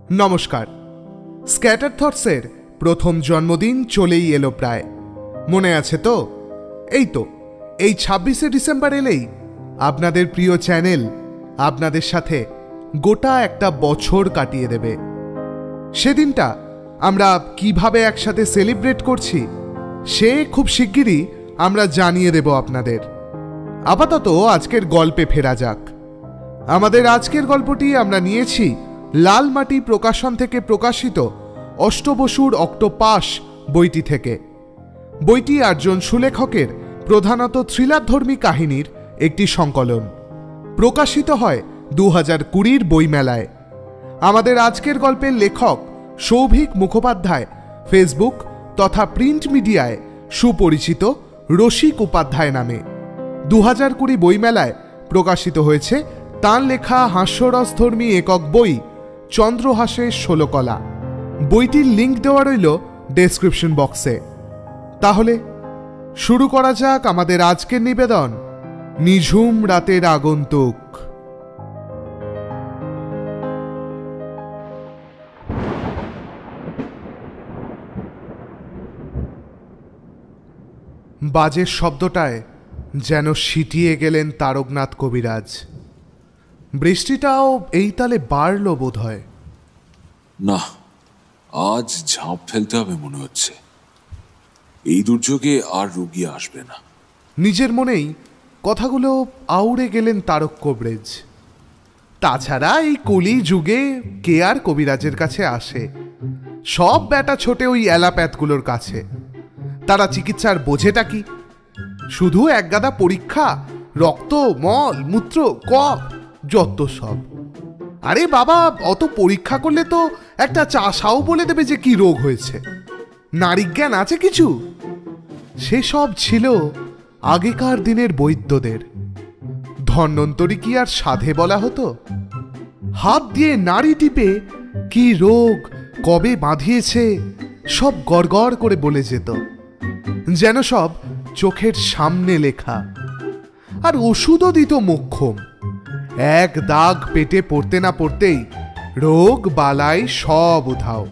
নমস্কার। স্ক্যাটার থটসের প্রথম জন্মদিন চলেই এলো প্রায়, মনে আছে তো? এই 26শে ডিসেম্বর এলেই আপনাদের প্রিয় চ্যানেল আপনাদের সাথে গোটা একটা বছর কাটিয়ে দেবে। সেদিনটা আমরা কিভাবে একসাথে সেলিব্রেট করছি সে খুব শিগগিরই আমরা জানিয়ে দেব আপনাদের। আপাতত আজকের গল্পে ফেরা যাক। আমাদের আজকের গল্পটি আমরা নিয়েছি লালমাটি প্রকাশন থেকে প্রকাশিত অষ্টবসুর অক্টোপাস বইটি থেকে। বইটি 8 জন সুলেখকের প্রধানত থ্রিলারধর্মী কাহিনীর একটি সংকলন। প্রকাশিত হয় 2020 বইমেলায়। আমাদের আজকের গল্পের লেখক সৌভিক মুখোপাধ্যায় ফেসবুক তথা প্রিন্ট মিডিয়ায় সুপরিচিত রসিক উপাধ্যায় নামে। 2020 বইমেলায় প্রকাশিত হয়েছে তাঁর লেখা হাস্যরসধর্মী একক বই চন্দ্রহাসের 16 কলা। বইটির লিঙ্ক দেওয়া রইল ডেসক্রিপশন বক্সে। তাহলে শুরু করা যাক আমাদের আজকের নিবেদন, নিঝুম রাতের আগন্তুক। বাজের শব্দটায় যেন সিটিয়ে গেলেন তারকনাথ কবিরাজ। বৃষ্টিটাও এই তালে বাড়ল বোধ হয়। না, আজ ঝাঁপ ফেলতে হবে মনে হচ্ছে। এই দুর্যোগে আর রোগী আসবে না। নিজের মনেই কথাগুলো আউড়ে গেলেন তারক কবরেজ। তাছাড়া এই কলি যুগে কে আর কবিরাজের কাছে আসে? সব ব্যাটা ছোটে ওই অ্যালাপ্যাথগুলোর কাছে। তারা চিকিৎসার বোঝেটা কি? শুধু একগাদা পরীক্ষা, রক্ত, মল, মূত্র, কফ, যত সব। আরে বাবা, অত পরীক্ষা করলে তো একটা চাষাও বলে দেবে যে কি রোগ হয়েছে। নারীজ্ঞান আছে কিছু? সেসব ছিল আগেকার দিনের বৈদ্যদের। ধন্বন্তরী কি আর সাধে বলা হতো? হাত দিয়ে নাড়ি টিপে কি রোগ কবে বাঁধিয়েছে সব গড়গড় করে বলে যেত, যেন সব চোখের সামনে লেখা। আর ওষুধও দিত মোক্ষম। এক দাগ পেটে পড়তে না পড়তেই রোগ বালাই সব উধাও।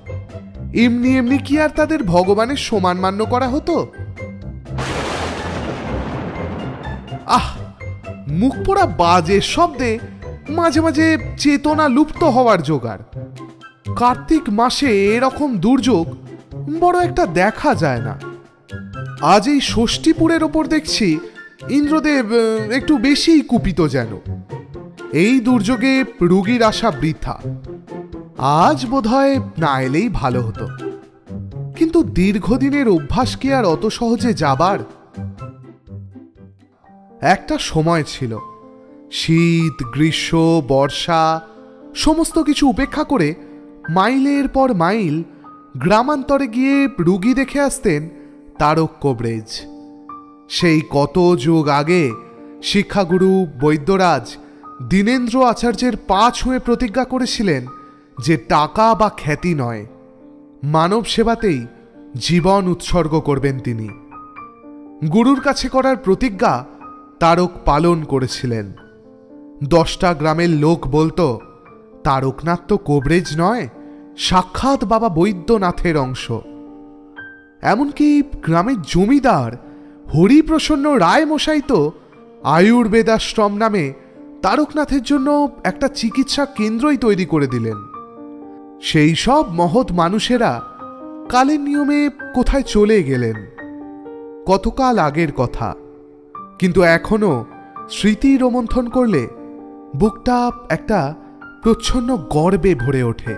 এমনি এমনি কি আর তাদের ভগবানের সমান মান্য করা হতো? মুখ পোড়া বাজে শব্দে মাঝে মাঝে চেতনা লুপ্ত হওয়ার জোগাড়। কার্তিক মাসে এরকম দুর্যোগ বড় একটা দেখা যায় না। আজ এই ষষ্ঠীপুরের ওপর দেখছি ইন্দ্রদেব একটু বেশিই কুপিত যেন। এই দুর্যোগে রোগীর আশা বৃথা। আজ বোধহয় না এলেই ভালো হতো, কিন্তু দীর্ঘদিনের অভ্যাস কি আর অত সহজে যাবার? একটা সময় ছিল শীত, গ্রীষ্ম, বর্ষা সমস্ত কিছু উপেক্ষা করে মাইলের পর মাইল গ্রামান্তরে গিয়ে রুগী দেখে আসতেন তারক কবরেজ। সেই কত যুগ আগে শিক্ষাগুরু বৈদ্যরাজ দীনেন্দ্র আচার্যের পা ছুঁয়ে প্রতিজ্ঞা করেছিলেন যে টাকা বা খ্যাতি নয়, মানব সেবাতেই জীবন উৎসর্গ করবেন তিনি। গুরুর কাছে করার প্রতিজ্ঞা তারক পালন করেছিলেন। 10টা গ্রামের লোক বলতো, তারকনাথ তো কবরেজ নয়, সাক্ষাৎ বাবা বৈদ্যনাথের অংশ। এমনকি গ্রামের জমিদার হরিপ্রসন্ন রায় মশাই তো আয়ুর্বেদাশ্রম নামে তারকনাথের জন্য একটা চিকিৎসা কেন্দ্রই তৈরি করে দিলেন। সেই সব মহৎ মানুষেরা কালের নিয়মে কোথায় চলে গেলেন, কতকাল আগের কথা। কিন্তু এখনো স্মৃতি রোমন্থন করলে বুকটা একটা প্রচ্ছন্ন গর্বে ভরে ওঠে।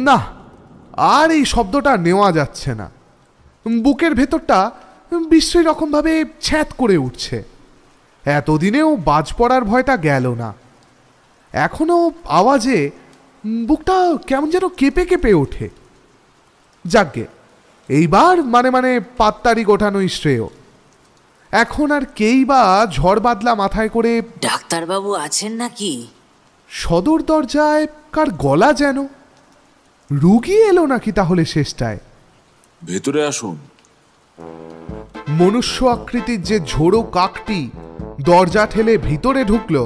না, আর এই শব্দটা নেওয়া যাচ্ছে না। বুকের ভেতরটা বিশ্রী রকমভাবে ছ্যাঁত করে উঠছে। এতদিনেও বাজ পড়ার ভয়টা গেল না। এখনো আওয়াজে বুকটা কেমন যেন কেঁপে কেঁপে ওঠে। যাকগে, এইবার মানে পাত্তারি গোঠানোই শ্রেয়। এখন আর কেই বা ঝড় বাদলা মাথায় করে ডাক্তারবাবু আছেন নাকি? সদর দরজায় কার গলা যেন। রুগী এলো নাকি তাহলে শেষটায়? ভেতরে আসুন। মনুষ্য আকৃতির যে ঝোড়ো কাকটি দরজা ঠেলে ভিতরে ঢুকল,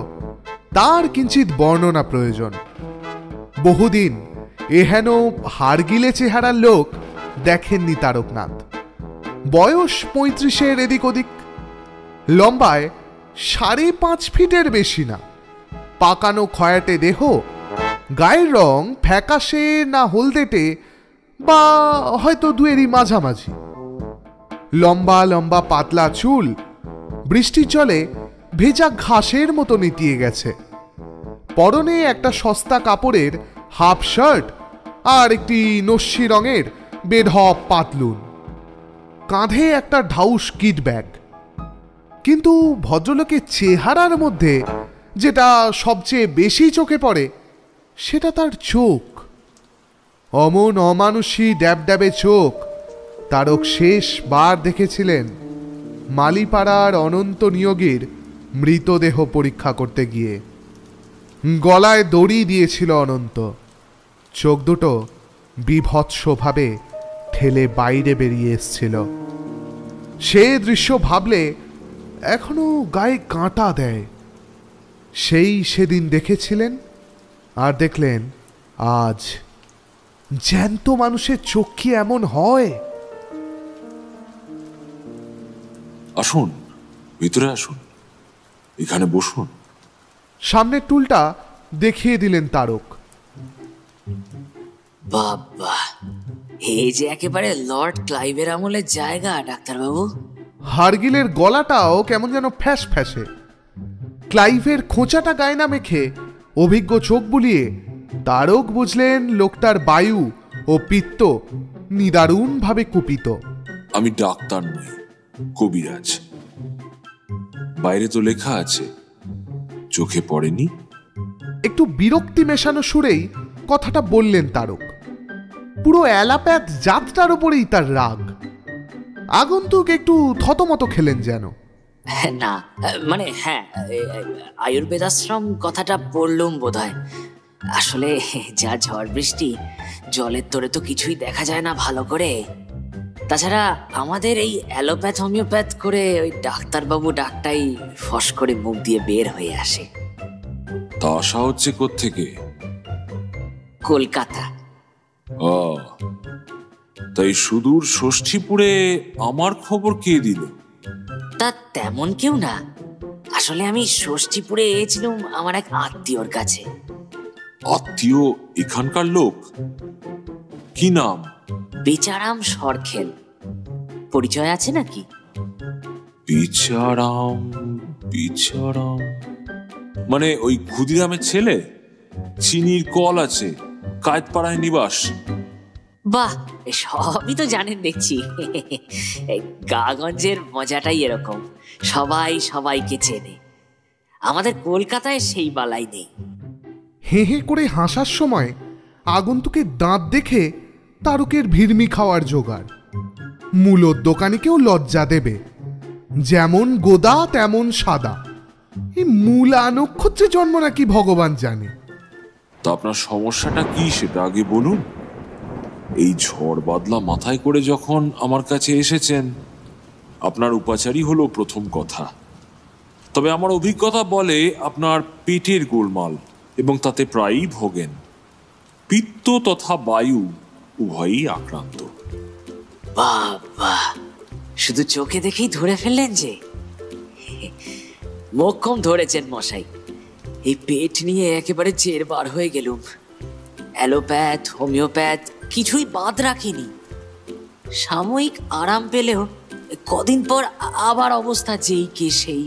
তার কিঞ্চিত বর্ণনা প্রয়োজন। বহুদিন এহেন হাড়গিলে চেহারার লোক দেখেননি তারকনাথ। বয়স 35-এর এদিক ওদিক, লম্বায় 5.5 ফিটের বেশি না, পাকানো খয়াটে দেহ, গায়ের রং ফ্যাকাশে না হলদেটে বা হয়তো দুয়েরই মাঝামাঝি। লম্বা লম্বা পাতলা চুল বৃষ্টির জলে ভেজা ঘাসের মতো নিতিয়ে গেছে। পরনে একটা সস্তা কাপড়ের হাফ শার্ট আর একটি নস্যি রঙের বেঢপ পাতলুন, কাঁধে একটা ঢাউস কিট ব্যাগ। কিন্তু ভদ্রলোকের চেহারার মধ্যে যেটা সবচেয়ে বেশি চোখে পড়ে সেটা তার চোখ। অমন অমানুষী ড্যাবড্যাবে চোখ তারক শেষবার দেখেছিলেন মালিপাড়ার অনন্ত নিয়োগীর মৃতদেহ পরীক্ষা করতে গিয়ে। গলায় দড়ি দিয়েছিল অনন্ত, চোখ দুটো বিভৎসভাবে ঠেলে বাইরে বেরিয়ে এসছিল। সে দৃশ্য ভাবলে এখনো গায়ে কাঁটা দেয়। সেই সেদিন দেখেছিলেন আর দেখলেন আজ। জ্যান্ত মানুষের চোখ কি এমন হয়? আসুন, ভিতরে আসুন, এখানে বসুন। সামনের টুলটা দেখিয়ে দিলেন তারক। বাবা, এই যে একেবারে লর্ড ক্লাইভের আমলের জায়গা ডাক্তারবাবু। হাড়গিলের গলাটাও কেমন যেন ফ্যাস ফ্যাসে। ক্লাইভের খোঁচাটা গায়ে না মেখে অভিজ্ঞ চোখ বুলিয়ে তারক বুঝলেন লোকটার বায়ু ও পিত্ত নিদারুণভাবে কুপিত। আমি ডাক্তার নই, কবিরাজ। বাইরে তো লেখা আছে, চোখে পড়েনি? একটু বিরক্তি মেশানো সুরেই কথাটা বললেন তারক। পুরো অ্যালাপ্যাথ জাতটার উপরেই তার রাগ। আগন্তুক একটু থতমত খেলেন যেন। না মানে হ্যাঁ, আয়ুর্বেদাশ্রম কথাটা পড়লুম বোধহয়। আসলে যা ঝড় বৃষ্টি, জলের তোরে তো কিছুই দেখা যায় না ভালো করে। তাছাড়া আমাদের এই অ্যালোপ্যাথ হোমিওপ্যাথ করে ওই ডাক্তারবাবু ডাকটাই ফস করে মুখ দিয়ে বের হয়ে আসে। তা আসা হচ্ছে কোত্থেকে? কলকাতা। তাই সুদূর ষষ্ঠীপুরে আমার খবর কে দিল? তা তেমন কেউ না, আসলে আমি ষষ্ঠীপুরে এসেছিলাম আমার এক আত্মীয়র কাছে। আত্মীয় এখানকার লোক? কি নাম? বেচারাম সরখেল, পরিচয় আছে নাকি? বেচারাম? বেচারাম মানে ওই ক্ষুদিরামের ছেলে? চিনির কল আছে, কায়েতপাড়ায় নিবাস। বাহ, সবই তো জানেন দেখছি। গাগঞ্জের মজাটাই এরকম, সবাই সবাইকে চেনে। আমাদের কলকাতায় সেই বালাই নেই। হে হে করে হাসার সময় আগন্তুকের দাঁত দেখে তারকের ভিড়মি খাওয়ার জোগাড়। মূলর দোকানিকেও লজ্জা দেবে। যেমন গোদা তেমন সাদা। এই মূলা নক্ষত্রে জন্ম নাকি ভগবান জানে। তা আপনার সমস্যাটা কি সেটা আগে বলুন। এই ঝড় বাদলা মাথায় করে যখন আমার কাছে এসেছেন, আপনার উপাচারই হলো প্রথম কথা। তবে আমার অভিজ্ঞতা বলে আপনার পেটের গোলমাল, এবং তাতে প্রায়ই ভোগেন। পিত্ত তথা বায়ু উভয়ই আক্রান্ত। বাবা, শুধু চোখে দেখেই ধরে ফেললেন যে। মোক্ষম ধরেছেন মশাই। এই পেট নিয়ে একেবারে জেরবার হয়ে গেলুম। অ্যালোপ্যাথ হোমিওপ্যাথ কিছুই বাদ রাখিনি। সাময়িক আরাম পেলেও কদিন পর আবার অবস্থা যেই কে সেই।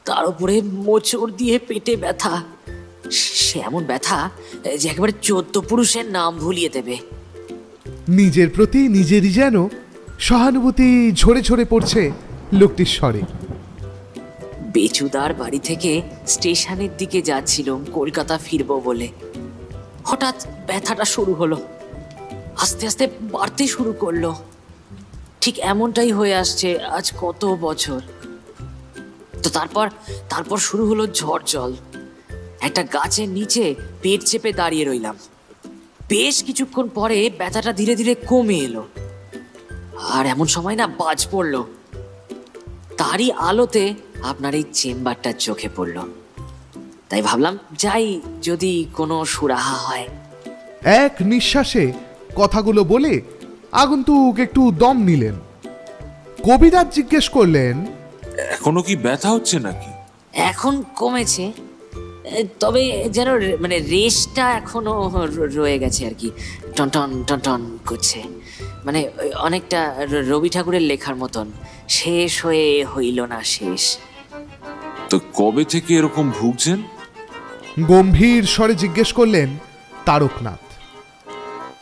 তার উপরে মোচড় দিয়ে পেটে ব্যথা, সে এমন ব্যথা যে একেবারে 14 পুরুষের নাম ভুলিয়ে দেবে। নিজের প্রতি নিজেরই যেন সহানুভূতি ঝরে ঝরে পড়ছে লোকটির স্বরে। বেচুদার বাড়ি থেকে স্টেশনের দিকে যাচ্ছিলাম কলকাতা ফিরবো বলে। হঠাৎ ব্যথাটা শুরু হলো, আস্তে আস্তে বাড়তে শুরু করলো। ঠিক এমনটাই হয়ে আসছে আজ কত বছর। তো তারপর শুরু হলো ঝড় জল। একটা গাছের নিচে পেট চেপে দাঁড়িয়ে রইলাম। বেশ কিছুক্ষণ পরে ব্যথাটা ধীরে ধীরে কমে এলো। আর এমন সময় না বাজ পড়লো। তারই আলোতে আপনার এই চেম্বারটা চোখে পড়ল। তাই ভাবলাম যাই, যদি কোনো সুরাহা হয়। এক নিঃশ্বাসে কথাগুলো বলে আগন্তুক একটু দম নিলেন। কবিরাজ জিজ্ঞেস করলেন, এখনো কি ব্যথা হচ্ছে নাকি? এখন কমেছে, তবে যেন মানে রেশটা এখনো রয়ে গেছে আর কি, টনটন টনটন করছে, মানে অনেকটা রবি ঠাকুরের লেখার মতন, শেষ হয়ে হইল না শেষ। তো কবে থেকে এরকম ভুগছেন? গম্ভীর স্বরে জিজ্ঞেস করলেন তারকনাথ।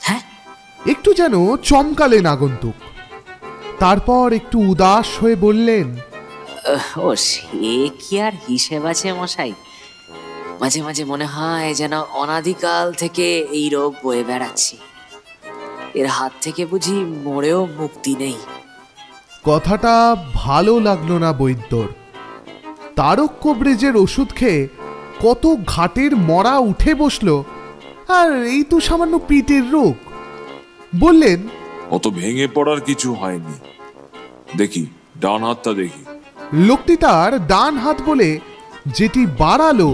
হ্যাঁ, একটু যেন চমকালেন আগন্তুক, তারপর একটু উদাস হয়ে বললেন, ও সে কি আর হিসেব আছে মশাই, মাঝে মাঝে মনে হয় যেন অনাদিকাল থেকে এই রোগ বয়ে বেড়াচ্ছি, এর হাত থেকে বুঝি মরেও মুক্তি নেই। কথাটা ভালো লাগলো না বৈদ্যর। তারক কবরেজের ওষুধ খেয়ে কত ঘাটের মরা উঠে বসলো, আর এই তো সামান্য পিঠের রোগ। বললেন, অত ভেঙে পড়ার কিছু হয়নি, দেখি ডান হাতটা দেখি। লোকটি তার ডান হাত বলে যেটি বাড়ালো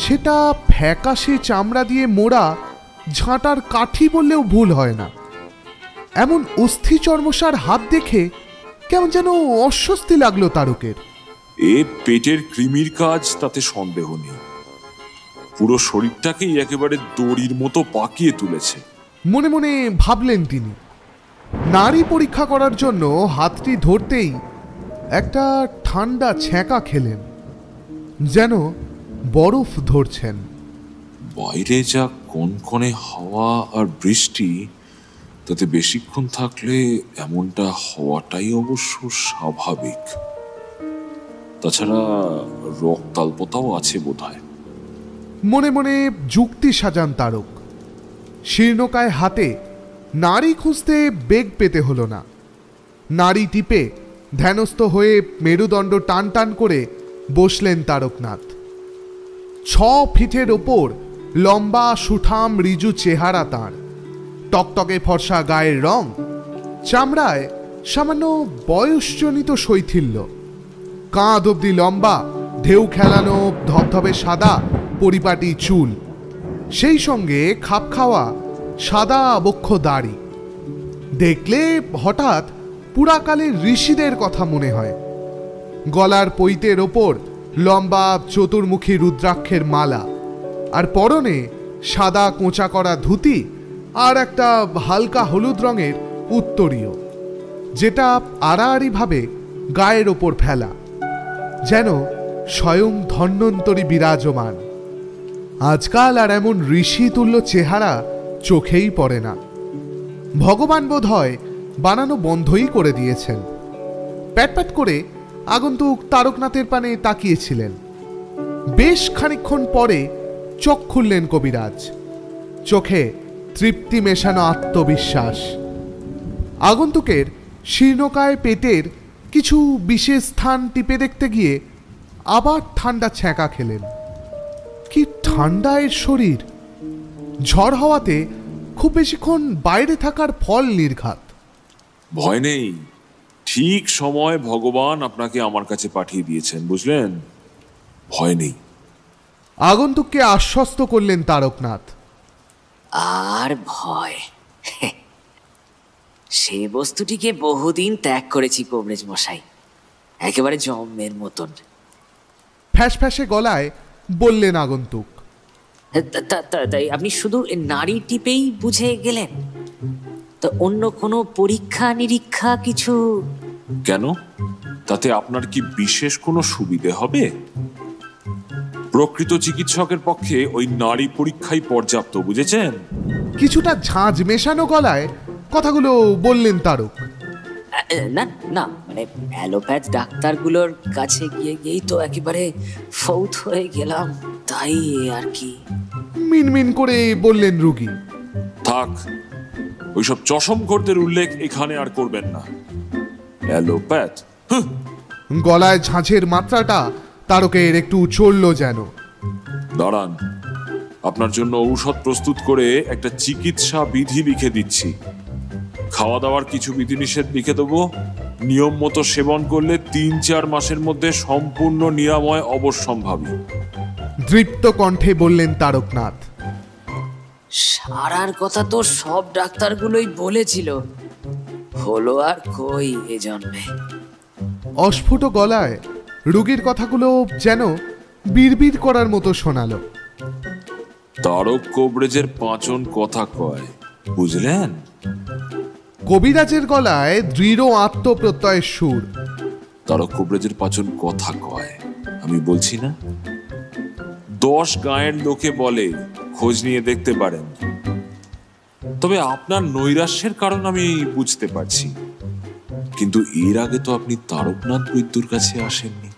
সেটা ফ্যাকাশে চামড়া দিয়ে মোড়া ঝাঁটার কাঠি বললেও ভুল হয় না। এমন অস্থি চর্মসার হাত দেখে কেমন যেন অস্বস্তি লাগলো তারকের। এ পেটের কৃমির কাজ, তাতে সন্দেহ নেই। পুরো শরীরটাকেই একেবারে দড়ির মতো পাকিয়ে তুলেছে। মনে মনে ভাবলেন তিনি। নাড়ি পরীক্ষা করার জন্য হাতটি ধরতেই একটা ঠান্ডা ছ্যাঁকা খেলেন, যেন বরফ ধরছেন। বাইরে যা কনকনে হাওয়া আর বৃষ্টি, তাতে বেশিক্ষণ থাকলে এমনটা হওয়াটাই অবশ্য স্বাভাবিক। তাছাড়া রক্তাল্পতাও আছে বোধহয়। মনে মনে যুক্তি সাজান তারক। শীর্ণকায় হাতে নাড়ি খুঁজতে বেগ পেতে হলো না। নাড়ি টিপে ধ্যানস্থ হয়ে মেরুদণ্ড টান টান করে বসলেন তারকনাথ। 6 ফিটের ওপর লম্বা সুঠাম রিজু চেহারা তাঁর, টকটকে ফর্সা গায়ের রং, চামড়ায় সামান্য বয়সজনিত শৈথিল্য, কাঁধ অব্দি লম্বা ঢেউ খেলানো ধবধবে সাদা পরিপাটি চুল, সেই সঙ্গে খাপ খাওয়া সাদা আবক্ষ দাড়ি। দেখলে হঠাৎ পুরাকালের ঋষিদের কথা মনে হয়। গলার পৈতের ওপর লম্বা চতুর্মুখী রুদ্রাক্ষের মালা, আর পরনে সাদা কোঁচা করা ধুতি আর একটা হালকা হলুদ রঙের উত্তরীয়, যেটা আড়াআড়িভাবে গায়ের ওপর ফেলা, যেন স্বয়ং ধন্বন্তরী বিরাজমান। আজকাল আর এমন ঋষি তুল্য চেহারা চোখেই পড়ে না। ভগবান বোধ হয় বানানো বন্ধই করে দিয়েছেন। প্যাটপ্যাট করে আগন্তুক তারকনাথের পানে তাকিয়েছিলেন। বেশ খানিকক্ষণ পরে চোখ খুললেন কবিরাজ, চোখে তৃপ্তি মেশানো আত্মবিশ্বাস। আগন্তুকের শীর্ণকায় পেটের কিছু বিশেষ স্থান টিপে দেখতে গিয়ে আবার ঠান্ডা ছ্যাঁকা খেলেন। কি ঠান্ডা এর শরীর! ঝড় হওয়াতে খুব বেশিক্ষণ বাইরে থাকার ফল নির্ঘাত। ভয় নেই, ঠিক সময় ভগবান আপনাকে আমার কাছে পাঠিয়ে দিয়েছেন, বুঝলেন? ভয় নেই। আগন্তুককে আশ্বস্ত করলেন তারকনাথ। আর ভয়, সে বস্তুটিকে বহুদিন ত্যাগ করেছি কবরেজ মশাই, একেবারে জম্মের মতন। ফ্যাস ফ্যাসে গলায় বললেন আগন্তুক। তাই আপনি শুধু নাড়ি টিপেই বুঝে গেলেন? তো অন্য কোনো পরীক্ষা নিরীক্ষা কিছু? কেন? তাতে আপনার কি বিশেষ কোনো সুবিধে হবে? প্রকৃত চিকিৎসকের পক্ষে ওই নাড়ি পরীক্ষাই পর্যাপ্ত, বুঝেছেন? কিছুটা ঝাঁঝ মেশানো গলায় কথাগুলো বললেন তারক। না না, মানে অ্যালোপ্যাথ ডাক্তারগুলোর কাছে গিয়েই তো একেবারে ফৌত হয়ে গেলাম, তাই আর কি। মিনমিন করে বললেন রুগী। থাক, ওইসব চশমখোরদের উল্লেখ এখানে আর করবেন না। অ্যালোপ্যাথ! গলায় ঝাঁঝের মাত্রাটা তারকের একটু চলল যেন। দাঁড়ান, আপনার জন্য ঔষধ প্রস্তুত করে একটা চিকিৎসা বিধি লিখে দিচ্ছি। খাওয়া দাওয়ার কিছু বিধিনিষেধ লিখে দেবো। নিয়ম মতো সেবন করলে 3-4 মাসের মধ্যে সম্পূর্ণ নিরাময় অবশ্যম্ভাবী। দৃপ্ত কণ্ঠে বললেন তারকনাথ। সারার কথা তো সব ডাক্তারগুলোই বলেছিল, হলো আর কই এ জন্মে। অস্ফুট গলায় রোগীর কথাগুলো যেন বিড়বিড় করার মতো শোনালো। তারক কবরেজের পাঁচন কথা কয়, বুঝলেন? কবিরাজের গলায় দৃঢ় আত্মপ্রত্যয়ের সুর। তারক কবরেজের পাঁচন কথা কয়, আমি বলছি না? 10 গাঁয়ের লোকে বলে, খোঁজ নিয়ে দেখতে পারেন। তবে আপনার নৈরাশ্যের কারণ আমি বুঝতে পারছি, কিন্তু এর আগে তো আপনি তারকনাথ বৈদ্যর কাছে আসেননি।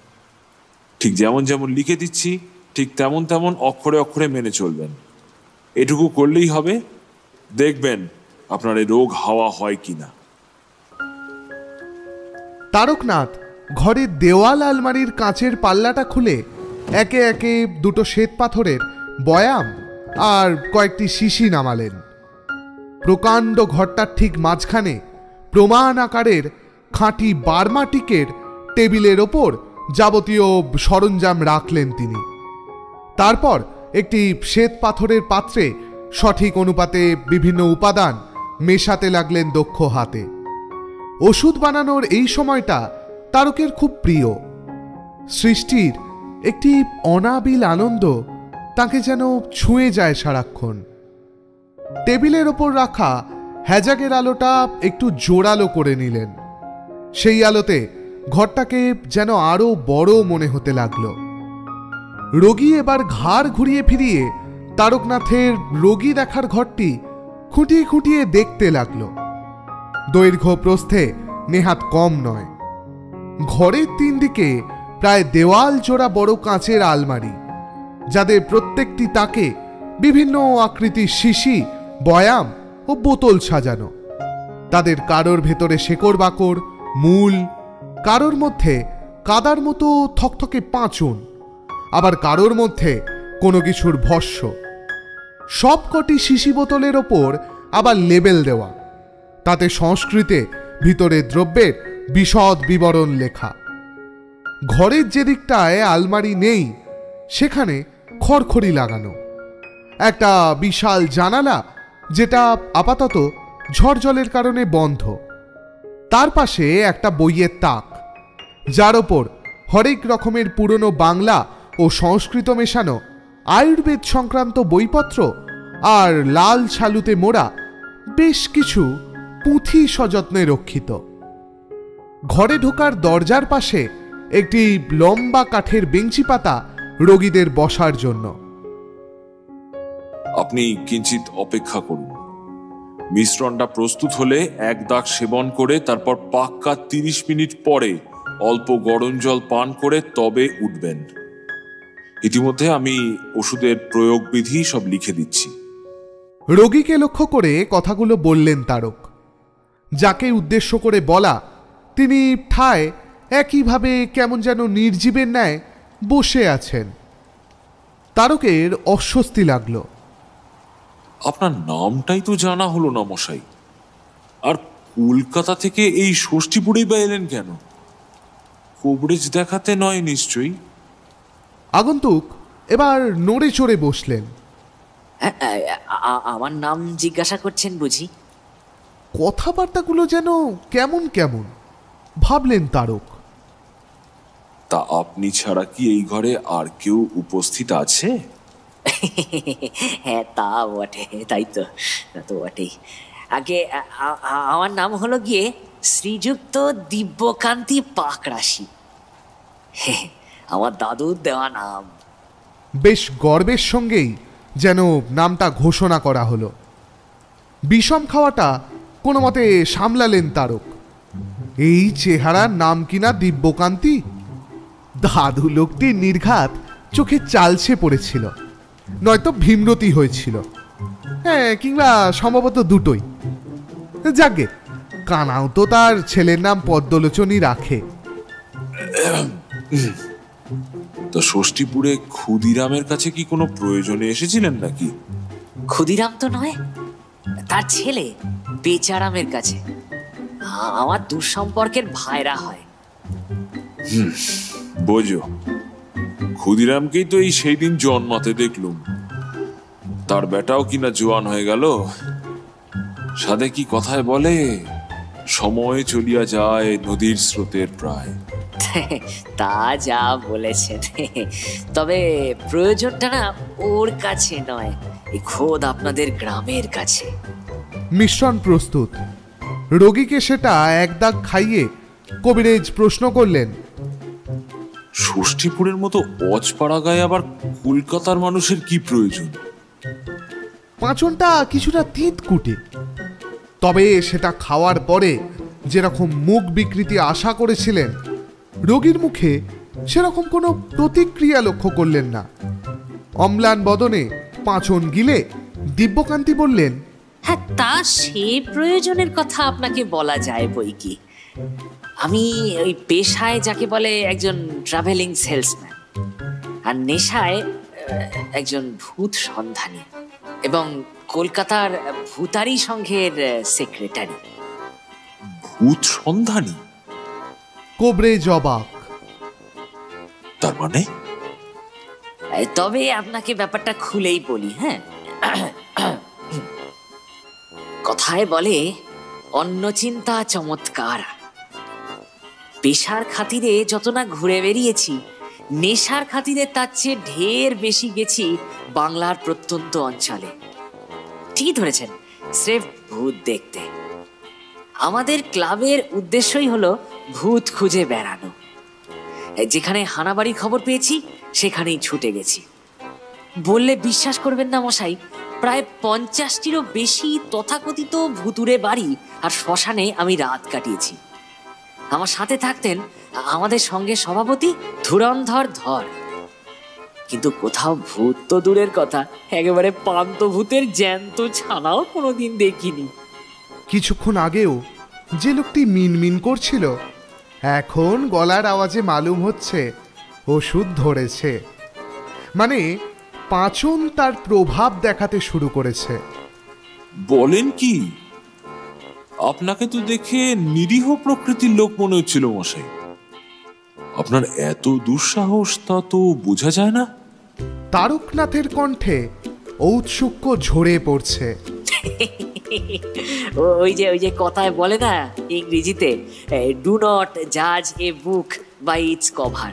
ঠিক যেমন যেমন লিখে দিচ্ছি, ঠিক তেমন তেমন অক্ষরে অক্ষরে মেনে চলবেন। এটুকু করলেই হবে, দেখবেন আপনার এই রোগ হাওয়া হয় কিনা। তারকনাথ ঘরের দেওয়াল আলমারির কাঁচের পাল্লাটা খুলে একে একে দুটো শ্বেত পাথরের বয়াম আর কয়েকটি শিশি নামালেন। প্রকাণ্ড ঘরটার ঠিক মাঝখানে প্রমাণ আকারের খাঁটি বার্মা টিকের টেবিলের ওপর যাবতীয় সরঞ্জাম রাখলেন তিনি। তারপর একটি শ্বেত পাথরের পাত্রে সঠিক অনুপাতে বিভিন্ন উপাদান মেশাতে লাগলেন দক্ষ হাতে। ওষুধ বানানোর এই সময়টা তারকের খুব প্রিয়। সৃষ্টির একটি অনাবিল আনন্দ তাকে যেন ছুঁয়ে যায় সারাক্ষণ। টেবিলের ওপর রাখা হ্যাজাগের আলোটা একটু জোরালো করে নিলেন। সেই আলোতে ঘরটাকে যেন আরো বড় মনে হতে লাগলো। রোগী এবার ঘাড় ঘুরিয়ে ফিরিয়ে তারকনাথের রোগী দেখার ঘরটি খুঁটিয়ে খুঁটিয়ে দেখতে লাগলো। দৈর্ঘ্য প্রস্থে নেহাত কম নয়। ঘরের 3 দিকে প্রায় দেওয়াল জোড়া বড় কাঁচের আলমারি, যাদের প্রত্যেকটি তাকে বিভিন্ন আকৃতির শিশি, বয়াম ও বোতল সাজানো। তাদের কারোর ভেতরে শেকড় বাকড়, মূল, কারোর মধ্যে কাদার মতো থকথকে পাঁচন, আবার কারোর মধ্যে কোনো কিছুর ভস্য। সবকটি শিশি বোতলের ওপর আবার লেবেল দেওয়া, তাতে সংস্কৃতে ভিতরের দ্রব্যের বিশদ বিবরণ লেখা। ঘরের যে দিকটায় আলমারি নেই সেখানে খড়খড়ি লাগানো। একটা বিশাল জানালা, যেটা আপাতত ঝড় জলের কারণে বন্ধ। তার পাশে একটা বইয়ের তাক, যার ওপর হরেক রকমের পুরনো বাংলা ও সংস্কৃত মেশানো আয়ুর্বেদ সংক্রান্ত বইপত্র আর লাল ছালুতে মোড়া বেশ কিছু পুঁথি সযত্নে রক্ষিত। ঘরে ঢোকার দরজার পাশে একটি লম্বা কাঠের বেঞ্চি পাতা রোগীদের বসার জন্য। আপনি কিঞ্চিত অপেক্ষা করুন। মিশ্রণটা প্রস্তুত হলে 1 দাগ সেবন করে তারপর পাক্কা 30 মিনিট পরে অল্প গরম জল পান করে তবে উঠবেন। ইতিমধ্যে আমি ওষুধের প্রয়োগ বিধি সব লিখে দিচ্ছি। রোগীকে লক্ষ্য করে কথাগুলো বললেন তারক। যাকে উদ্দেশ্য করে বলা তিনি ঠায় একইভাবে কেমন যেন নির্জীবের ন্যায় বসে আছেন। তারকের অস্বস্তি লাগলো। আপনার নামটাই তো জানা হলো না মশাই, আর কলকাতা থেকে এই ষষ্ঠীপুরেই বা এলেন কেন? কবরেজ দেখাতে নয় নিশ্চয়ই? আগন্তুক এবার নড়ে চড়ে বসলেন। আমার নাম জিজ্ঞাসা করছেন বুঝি? কথাবার্তাগুলো যেন কেমন কেমন ভাবলেন তারক। তা আপনি ছাড়া কি এই ঘরে আর কেউ উপস্থিত আছে? হ্যাঁ, তা বটে, তাই তো, তা তো বটেই। আগে আমার নাম হলো গিয়ে শ্রীযুক্ত দিব্যকান্তি পাকরাশি। আমার দাদুর দেওয়া নাম। বেশ গর্বের সঙ্গেই যেন নামটা ঘোষণা করা হলো। বিষম খাওয়াটা কোনো মতে সামলালেন তারক। এই চেহারার নাম কিনা দিব্যকান্তি। দাদু লোকটি নির্ঘাত চোখে চালছে পড়েছিল, নয়তো ভীমরতি হয়েছিল, হ্যাঁ, কিংবা সম্ভবত দুটোই। যাকে কানাও তো তার ছেলের নাম পদ্মলোচনই রাখে। তো ষষ্ঠীপুরে ক্ষুদিরামের কাছে কি কোনো প্রয়োজনে এসেছিলেন নাকি? ক্ষুদিরাম তো নয়, তার ছেলে বেচারামের কাছে। আমার দুঃসম্পর্কের ভাইরা হয়। বোঝো, ক্ষুদিরামকেই তো এই সেই দিন জন্মাতে দেখলুম, তার বেটাও কিনা জোয়ান হয়ে গেল। সাধে কি কথায় বলে, সময় চলিয়া যায় নদীর স্রোতের প্রায়। তা যা বলেছেন, তবে প্রয়োজনটা না ওর কাছে নয়, এই খোদ আপনাদের গ্রামের কাছে। মিশ্রণ প্রস্তুত। রোগীকে সেটা এক দাগ খাইয়ে কবিরাজ প্রশ্ন করলেন, ষষ্ঠীপুরের মতো অজপাড়া গায়ে আবার কলকাতার মানুষের কি প্রয়োজন? পাঁচনটা কিছুটা তিতকুটে, তবে সেটা খাওয়ার পরে যেরকম মুখ বিকৃতি আশা করেছিলেন, রোগীর মুখে সেরকম কোনো প্রতিক্রিয়া লক্ষ্য করলেন না। অম্লান বদনে পাঁচন গিলে দিব্যকান্তি বললেন, হ্যাঁ, তা সে প্রয়োজনের কথা আপনাকে বলা যায় বই কি। আমি ওই পেশায় যাকে বলে একজন ট্রাভেলিং সেলসম্যান, আর নেশায় একজন ভূত সন্ধানী, এবং কলকাতার ভূতারি সংঘের সেক্রেটারি। ভূত সন্ধানী? কবরেজ অবাক। তার মানে? তবে আপনাকে ব্যাপারটা খুলেই বলি। হ্যাঁ, কথায় বলে অন্য চিন্তা চমৎকার। পেশার খাতিরে যত না ঘুরে বেরিয়েছি, নেশার খাতিরে তার চেয়ে ঢের বেশি গেছি বাংলার প্রত্যন্ত অঞ্চলে। ঠিকই ধরেছেন, স্রেফ ভূত দেখতে। আমাদের ক্লাবের উদ্দেশ্যই হলো ভূত খুঁজে বেড়ানো। যেখানে হানাবাড়ি খবর পেয়েছি সেখানেই ছুটে গেছি। বললে বিশ্বাস করবেন না মশাই, প্রায় 50টিরও বেশি তথাকথিত ভুতুরে বাড়ি আর শ্মশানে আমি রাত কাটিয়েছি। আমার সাথে থাকতেন আমাদের সঙ্গে সভাপতি ধুরন্ধর ধর। কিন্তু কোথাও ভূত তো দূরের কথা, একেবারে পান্ত ভূতের জ্যান্ত ছানাও কোনোদিন দেখিনি। কিছুক্ষণ আগেও যে লোকটি মিনমিন করছিল, এখন গলার আওয়াজে মালুম হচ্ছে ওষুধ ধরেছে। মানে পাঁচন তার প্রভাব দেখাতে শুরু করেছে। বলেন কি? আপনাকে তো দেখে নিরীহ প্রকৃতির লোক মনে হচ্ছিল মশাই। আপনার এত দুঃসাহস তা তো বোঝা যায় না। তারকনাথের কণ্ঠে ঔৎসুক্য ঝরে পড়ছে। ওই যে কথায় বলে না ইংরেজিতে, ডু নট জাজ এ বুক বাই ইটস কভার।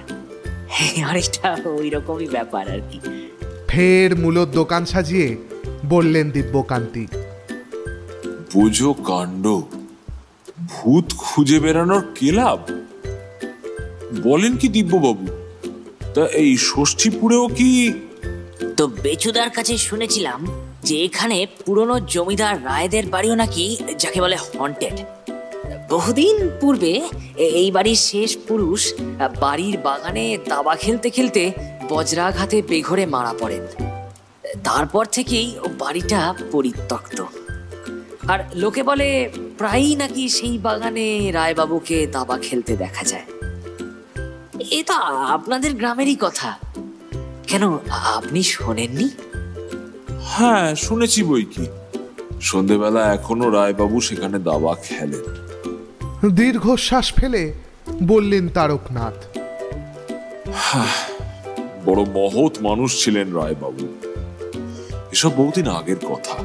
আর এটা ওই রকমই ব্যাপার আর কি। ফের মূলত দোকান সাজিয়ে বললেন দিব্যকান্তি, বোঝো কাণ্ড, ভূত খুঁজে বেড়ানোর ক্লাব? বলেন কি দিব্যবাবু? তা এই ষষ্ঠীপুরেও কি? তো বেচুদার কাছে শুনেছিলাম যে এখানে পুরনো জমিদার রায়দের বাড়িও নাকি যাকে বলে হন্টেড। বহুদিন পূর্বে এই বাড়ির শেষ পুরুষ বাড়ির বাগানে দাবা খেলতে খেলতে বজ্রাঘাতে বেঘরে মারা পড়েন। তারপর থেকেই বাড়িটা পরিত্যক্ত। আর লোকে বলে প্রায়ই নাকি সেই বাগানে রায়বাবুকে দাবা খেলতে দেখা যায়। এটা আপনাদের গ্রামেরই কথা, কেন আপনি শোনেননি? হ্যাঁ, শুনেছি বই কি। সন্ধেবেলা এখনো রায়বাবু সেখানে দাবা খেলেন। দীর্ঘশ্বাস ফেলে বললেন তারকনাথ, বড় মহৎ মানুষ ছিলেন রায়বাবু। এসব বহুদিন আগের কথা।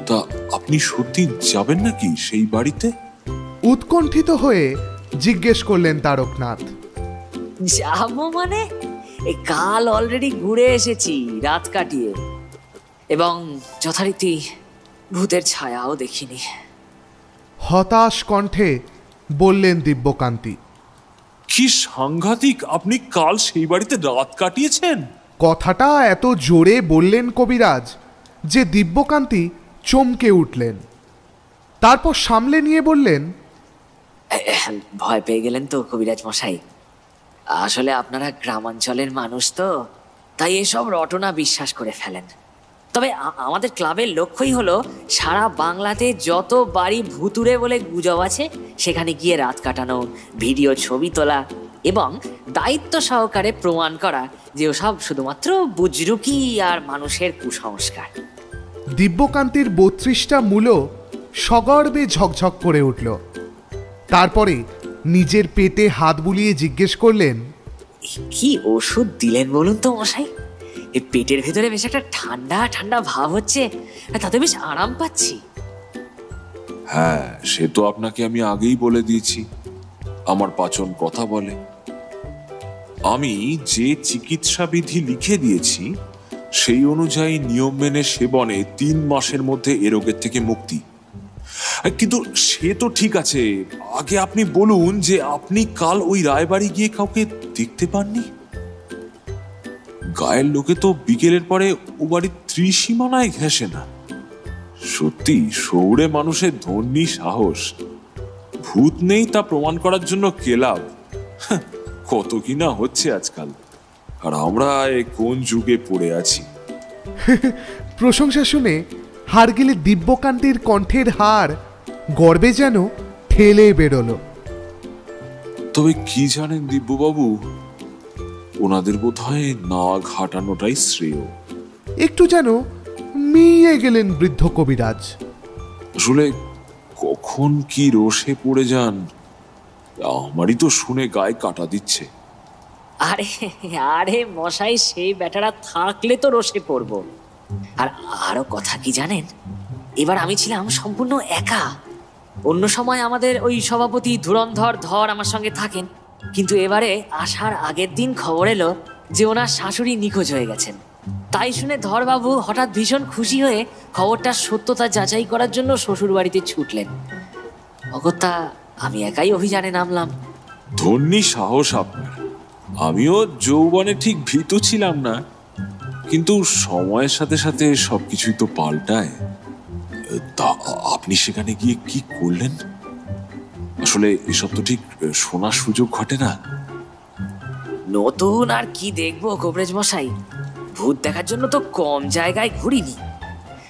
তা আপনি সত্যি যাবেন নাকি সেই বাড়িতে? উৎকণ্ঠিত হয়ে জিজ্ঞেস করলেন তারকনাথ। যাবো মানে? কাল অলরেডি ঘুরে এসেছি রাত কাটিয়ে, এবং যথারীতি ভূতের ছায়াও দেখিনি। হতাশ কণ্ঠে বললেন দিব্যকান্তি, কি সাংঘাতিক! আপনি কাল সেই বাড়িতে রাত কাটিয়েছেন? কথাটা এত জোরে বললেন কবিরাজ যে দিব্যকান্তি চমকে উঠলেন। তারপর সামলে নিয়ে বললেন, ভয় পেয়ে গেলেন তো কবিরাজ মশাই? আসলে আপনারা গ্রামাঞ্চলের মানুষ তো, তাই এসব রটনা বিশ্বাস করে ফেলেন। তবে আমাদের ক্লাবের লক্ষ্যই হলো সারা বাংলাতে যত বাড়ি ভুতুরে বলে গুজব আছে সেখানে গিয়ে রাত কাটানো, ভিডিও ছবি তোলা এবং দায়িত্ব সহকারে প্রমাণ করা যে ওসব শুধুমাত্র বুজরুকি আর মানুষের কুসংস্কার। দিব্যকান্তির 32টা মূলো সগর্বে ঝকঝক করে উঠল। তারপরে নিজের পেটে হাত বুলিয়ে জিজ্ঞেস করলেন, কি ওষুধ দিলেন বলুন তো মশাই? এই পেটের ভেতরে বেশ একটা ঠান্ডা ঠান্ডা ভাব হচ্ছে, তাতে বেশ আরাম পাচ্ছি। হ্যাঁ, সে তো আপনাকে আমি আগেই বলে দিয়েছি, আমার পাচন কথা বলে। আমি যে চিকিৎসা বিধি লিখে দিয়েছি সেই অনুযায়ী নিয়ম মেনে সেবনে 3 মাসের মধ্যে এ রোগের থেকে মুক্তি। কিন্তু সে তো ঠিক আছে, আগে আপনি বলুন যে আপনি কাল ওই রায়বাড়ি গিয়ে কাউকে দেখতে পাননি? গায়ের লোকে তো বিকেলের পরে ও বাড়ির ত্রিসীমানায় ঘেঁষে না। সত্যি শহুরে মানুষের ধন্যী সাহস। ভূত নেই তা প্রমাণ করার জন্য কেলাব, কত কি না হচ্ছে আজকাল। আর আমরা কোন যুগে পড়ে আছি। প্রশংসা শুনে হাড়গিলে দিব্যকান্তির কণ্ঠের হার গর্বে যেন ঠেলে বেরোলো। তবে কি জানেন দিব্যবাবু, ওনাদের বোধ হয় না ঘাটানোটাই শ্রেয়। একটু যেন মিয়ে গেলেন বৃদ্ধ কবিরাজ। আসলে কখন কি রোষে পড়ে যান আমারই তো শুনে গায়ে কাটা দিচ্ছে। আরে আরে মশাই, সেই ব্যাটারা থাকলে তো রসে পড়বো। আর আরো কথা কি জানেন, এবার আমি ছিলাম সম্পূর্ণ একা। অন্য সময় আমাদের ওই সভাপতি ধুরন্ধর ধর আমার সঙ্গে থাকেন, কিন্তু এবারে আসার আগের দিন খবর এলো যে ওনার শাশুড়ি নিখোঁজ হয়ে গেছেন। তাই শুনে ধরবাবু হঠাৎ ভীষণ খুশি হয়ে খবরটার সত্যতা যাচাই করার জন্য শ্বশুর বাড়িতে ছুটলেন। অগত্যা আমি একাই অভিযানে নামলাম। ধন্যী সাহস আপনার। আমিও যৌবনে ঠিক ভীতু ছিলাম না, কিন্তু সময়ের সাথে সাথে সবকিছুই তো পাল্টায়। তা আপনি সেখানে গিয়ে কি করলেন? আসলে এসব তো ঠিক শোনার সুযোগ ঘটে না। নতুন আর কি দেখবো কবরেজ মশাই, ভূত দেখার জন্য তো কম জায়গায় ঘুরিনি।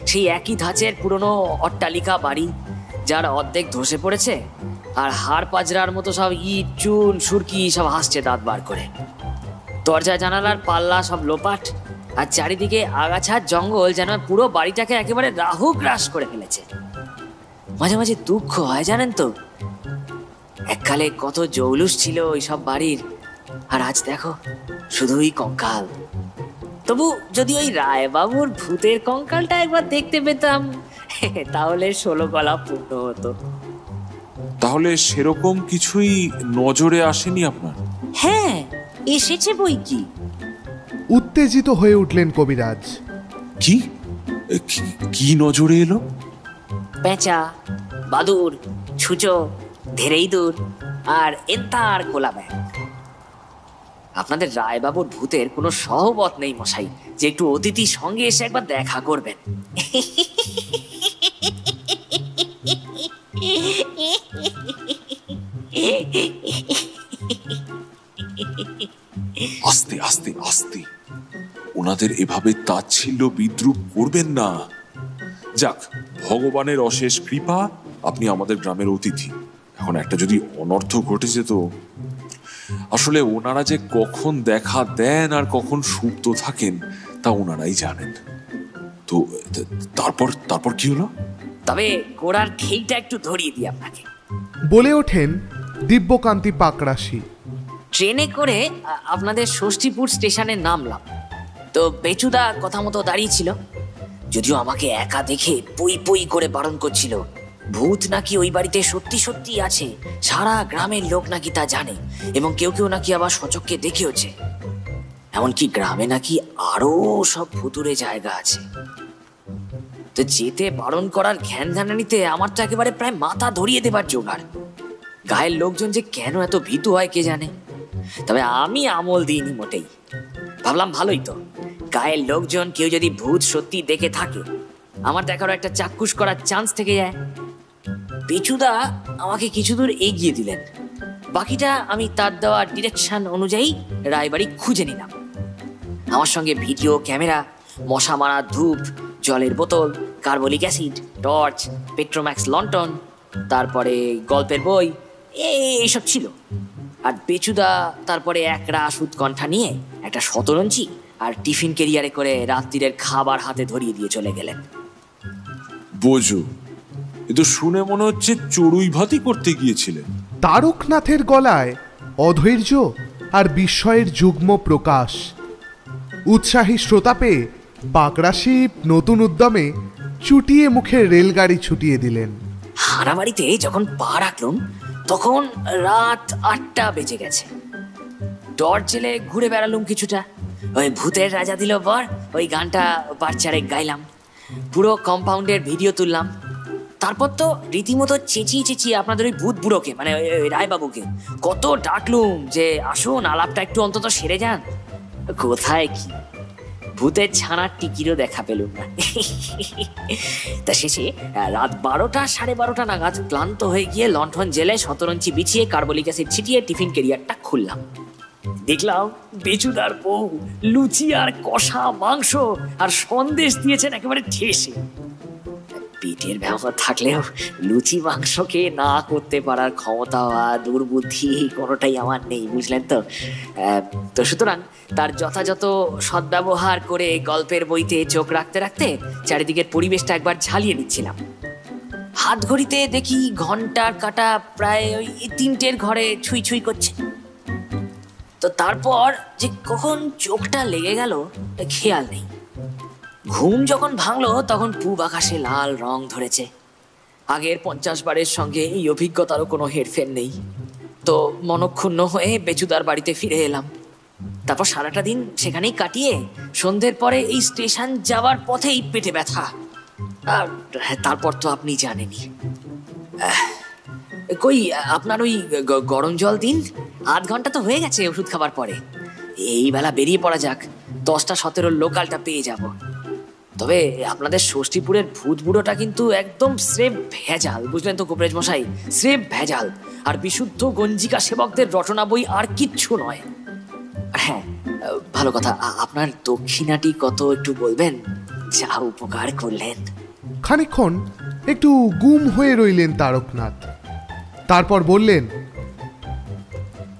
সেই একই ধাঁচের পুরনো অট্টালিকা বাড়ি, যার অর্ধেক ধসে পড়েছে, আর হাড় পাজরার মতো সব ইট চুন সুরকি সব হাসছে দাঁত বার করে। দরজা জানালার পাল্লা সব লোপাট, আর চারিদিকে আগাছার জঙ্গল যেন পুরো বাড়িটাকে একেবারে রাহু গ্রাস করে ফেলেছে। মাঝে মাঝে দুঃখ হয় জানেন তো, এককালে কত জৌলুস ছিল ওই সব বাড়ির, আর আজ দেখো শুধুই কঙ্কাল। তবু যদি ওই রায়বাবুর ভূতের কঙ্কালটা একবার দেখতে পেতাম, তাহলে 16 গলা পূর্ণ হতো। তাহলে সেরকম কিছুই নজরে আসেনি আপনার? হ্যাঁ, এসেছে বই কি। উত্তেজিত হয়ে উঠলেন কবিরাজ। কি কি নজরে এলো? পেঁচা, বাদুর, ছুঁচো, ধেরেই দূর আর এন্তার কোলা ব্যাগ। আপনাদের রায়বাবুর ভূতের কোনো সহবত নেই মশাই যে একটু অতিথির সঙ্গে এসে একবার দেখা করবেন। আস্তে আস্তে আস্তে, ওনাদের এভাবে তাচ্ছিল্য বিদ্রুপ করবেন না। যাক, ভগবানের অশেষ কৃপা, আপনি আমাদের গ্রামের অতিথি। এখন একটা যদি অনর্থ ঘটে যেত। আসলে ওনারা যে কখন দেখা দেন আর কখন সুপ্ত থাকেন তা ওনারাই জানেন। তো তারপর কি হলো? তবে গোড়ার খেইটা একটু ধরিয়ে দিই আপনাকে। বলে ওঠেন দিব্যকান্তি পাকরাশি। ট্রেনে করে আপনাদের ষষ্ঠীপুর স্টেশনে নামলাম। তো বেচুদা কথা মতো দাঁড়িয়ে ছিল, যদিও আমাকে একা দেখে পই পই করে বারণ করছিল। ভূত নাকি ওই বাড়িতে সত্যি সত্যি আছে, সারা গ্রামের লোক নাকি তা জানে, এবং কেউ কেউ নাকি আবার সচক্ষে দেখেওছে। এমনকি গ্রামে নাকি আরো সব ভুতুরে জায়গা আছে। তো যেতে বারণ করার ঘ্যান ধানানিতে আমার তো একেবারে প্রায় মাথা ধরিয়ে দেবার জোগাড়। গায়ের লোকজন যে কেন এত ভীতু হয় কে জানে। তবে আমি আমল দিইনি মোটেই। ভাবলাম ভালোই তো, গায়ের লোকজন কেউ যদি ভূত সত্যি দেখে থাকে, আমার দেখারও একটা চাক্ষুষ করার চান্স থেকে যায়। পিছুদা আমাকে কিছু দূর এগিয়ে দিলেন, বাকিটা আমি তার দেওয়া ডিরেকশন অনুযায়ী রায়বাড়ি খুঁজে নিলাম। আমার সঙ্গে ভিডিও ক্যামেরা, মশা মারা ধূপ, জলের বোতল, কার্বলিক অ্যাসিড, টর্চ, পেট্রোম্যাক্স লন্ঠন, তারপরে গল্পের বই, এইসব ছিল। আর বেচুদা তারপরে একরা সুৎকণ্ঠা নিয়ে একটা শতরঞ্চি আর টিফিন ক্যারিয়ারে করে রাত্রিরের খাবার হাতে ধরিয়ে দিয়ে চলে গেলেন। বোঝো, এ তো শুনে মনে হচ্ছে চড়ুই ভাতি করতে গিয়েছিলেন। তারকনাথের গলায় অধৈর্য আর বিস্ময়ের যুগ্ম প্রকাশ। উৎসাহী শ্রোতা পেয়ে পাকরাশি নতুন উদ্যমে চুটিয়ে মুখে রেলগাড়ি ছুটিয়ে দিলেন। হারাবাড়িতে যখন পা রাখলাম তখন রাত 8টা বেজে গেছে। টর্চ জেলে ঘুরে বেড়ালুম কিছুটা। ওই ভূতের রাজা দিল বর ওই গানটা বাচ্চারে গাইলাম, পুরো কম্পাউন্ডের ভিডিও তুললাম। তারপর তো রীতিমতো চেঁচিয়ে চেঁচিয়ে আপনাদের ওই ভূত বুড়োকে মানে ওই রায়বাবুকে কত ডাকলুম যে আসুন আলাপটা একটু অন্তত সেরে যান। কোথায় কি, ভূতের ছানার টিকিরও দেখা পেলুম না। তা শেষে রাত 12টা 12:30 নাগাদ ক্লান্ত হয়ে গিয়ে লণ্ঠন জেলে শতরঞ্চি বিছিয়ে কার্বলিক অ্যাসিড ছিটিয়ে টিফিন ক্যারিয়ারটা খুললাম। দেখলাম বেচুদার বউ লুচি আর কষা মাংস আর সন্দেশ দিয়েছেন একেবারে ঠেসে। পেটের ব্যবহার থাকলেও লুচি মাংসকে না করতে পারার ক্ষমতা বা দুর্বুদ্ধি কোনোটাই আমার নেই, বুঝলেন তো। তো সুতরাং তার যথাযথ সদ্ব্যবহার করে গল্পের বইতে চোখ রাখতে রাখতে চারিদিকের পরিবেশটা একবার ঝালিয়ে নিচ্ছিলাম। হাত ঘড়িতে দেখি ঘন্টার কাঁটা প্রায় ওই 3টের ঘরে ছুঁই ছুঁই করছে। তো তারপর যে কখন চোখটা লেগে গেল খেয়াল নেই। ঘুম যখন ভাঙলো তখন পূব আকাশে লাল রং ধরেছে। আগের 50 বারের সঙ্গে এই অভিজ্ঞতারও কোনো হেরফের নেই। তো মনক্ষুণ্ণ হয়ে বেচুদার বাড়িতে ফিরে এলাম। তারপর সারাটা দিন সেখানেই কাটিয়ে সন্ধ্যের পরে এই স্টেশন যাওয়ার পথেই পেটে ব্যথা। আর তারপর তো আপনি জানেনই। কই আপনার ওই গরম জল দিন, 8 ঘন্টা তো হয়ে গেছে ওষুধ খাবার পরে। এই বেলা বেরিয়ে পড়া যাক, 10টা 17 লোকালটা পেয়ে যাব। তবে আপনাদের ষষ্ঠীপুরের ভূত বুড়োটা কিন্তু একদম স্রেফ ভেজাল, বুঝলেন তো কোপরেজ মশাই, স্রেফ ভেজাল। আর বিশুদ্ধ গঞ্জিকা সেবকদের রচনা বই আর কিচ্ছু নয়। হ্যাঁ ভালো কথা, আপনার দক্ষিণাটি কত একটু বলবেন, যা উপকার করলেন। খানিকক্ষণ একটু গুম হয়ে রইলেন তারকনাথ, তারপর বললেন,